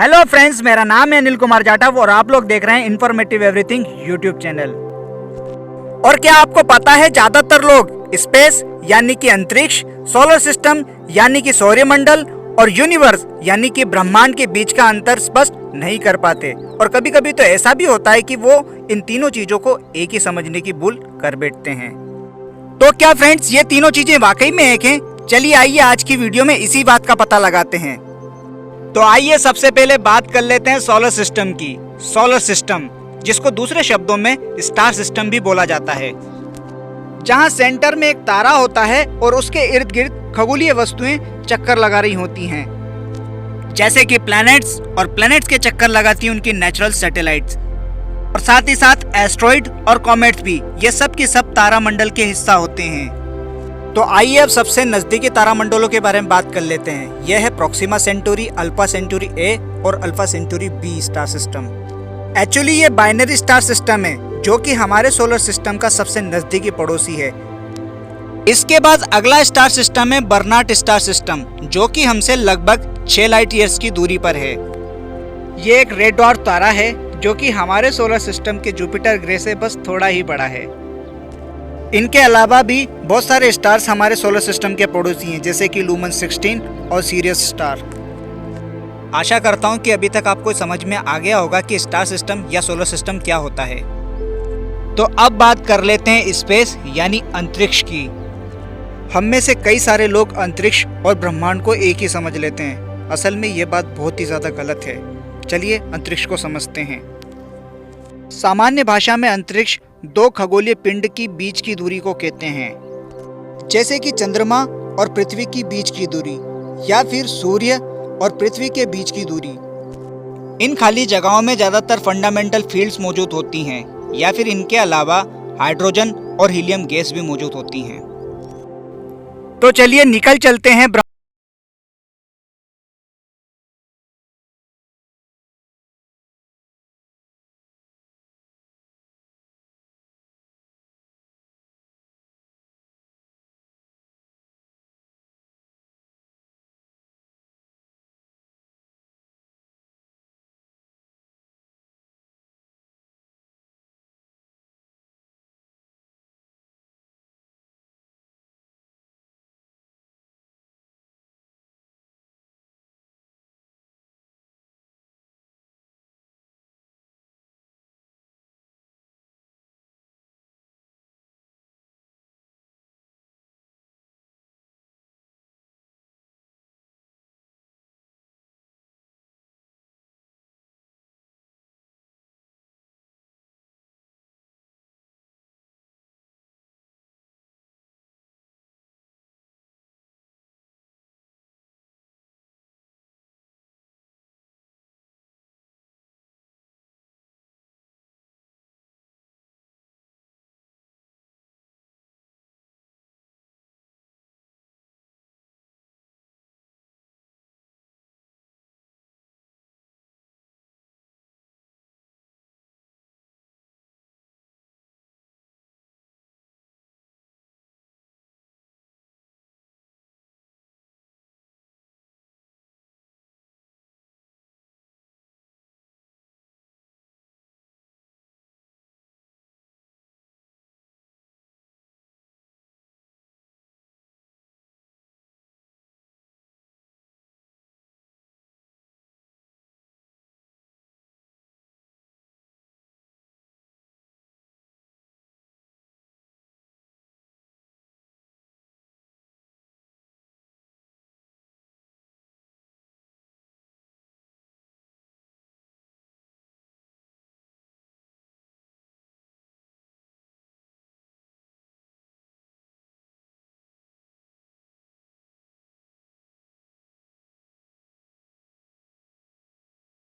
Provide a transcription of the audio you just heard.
Hello friends, मेरा नाम है अनिल कुमार जाटव और आप लोग देख रहे हैं इन्फॉर्मेटिव एवरीथिंग यूट्यूब चैनल। और क्या आपको पता है, ज्यादातर लोग स्पेस यानी कि अंतरिक्ष, सोलर सिस्टम यानी कि सौरमंडल और यूनिवर्स यानी कि ब्रह्मांड के बीच का अंतर स्पष्ट नहीं कर पाते। और कभी कभी तो ऐसा भी होता है कि वो इन तीनों चीजों को एक ही समझने की भूल कर बैठते हैं। तो क्या फ्रेंड्स, ये तीनों चीजें वाकई में एक हैं? चलिए आइए आज की वीडियो में इसी बात का पता लगाते हैं। तो आइए सबसे पहले बात कर लेते हैं सोलर सिस्टम की। सोलर सिस्टम, जिसको दूसरे शब्दों में स्टार सिस्टम भी बोला जाता है, जहां सेंटर में एक तारा होता है और उसके इर्द गिर्द खगोलीय वस्तुएं चक्कर लगा रही होती हैं, जैसे कि प्लैनेट्स, और प्लैनेट्स के चक्कर लगाती हैं उनकी नेचुरल सैटेलाइट्स, और साथ ही साथ एस्ट्रॉइड और कॉमेट्स भी। ये सब की सब तारामंडल के हिस्सा होते हैं। तो आइए अब सबसे नजदीकी तारामंडलों के बारे में बात कर लेते हैं। यह है Proxima Centauri, Alpha Centauri A और Alpha Centauri B star system. Actually ये बाइनरी स्टार सिस्टम है, जो कि हमारे सोलर सिस्टम का सबसे नजदीकी पड़ोसी है। इसके बाद अगला स्टार सिस्टम है बर्नार्ड स्टार सिस्टम, जो कि हमसे लगभग 6 लाइट ईयर्स की दूरी पर है। ये एक रेड ड्वार्फ तारा है, जो कि हमारे सोलर सिस्टम के जुपिटर ग्रह से बस थोड़ा ही बड़ा है। इनके अलावा भी बहुत सारे स्टार्स हमारे सोलर सिस्टम के पड़ोसी हैं, जैसे कि लूमन 16 और सीरियस स्टार। आशा करता हूं कि अभी तक आपको समझ में आ गया होगा कि स्टार सिस्टम या सोलर सिस्टम क्या होता है। तो अब बात कर लेते हैं स्पेस यानी अंतरिक्ष की। हम में से कई सारे लोग अंतरिक्ष और ब्रह्मांड को एक ही समझ लेते हैं। असल में ये बात बहुत ही ज़्यादा गलत है। चलिए अंतरिक्ष को समझते हैं। सामान्य भाषा में अंतरिक्ष दो खगोलीय पिंड की बीच की दूरी को कहते हैं, जैसे कि चंद्रमा और पृथ्वी की बीच की दूरी, या फिर सूर्य और पृथ्वी के बीच की दूरी। इन खाली जगहों में ज़्यादातर फंडामेंटल फील्ड्स मौजूद होती हैं, या फिर इनके अलावा हाइड्रोजन और हीलियम गैस भी मौजूद होती हैं। तो चलिए निकल चलते हैं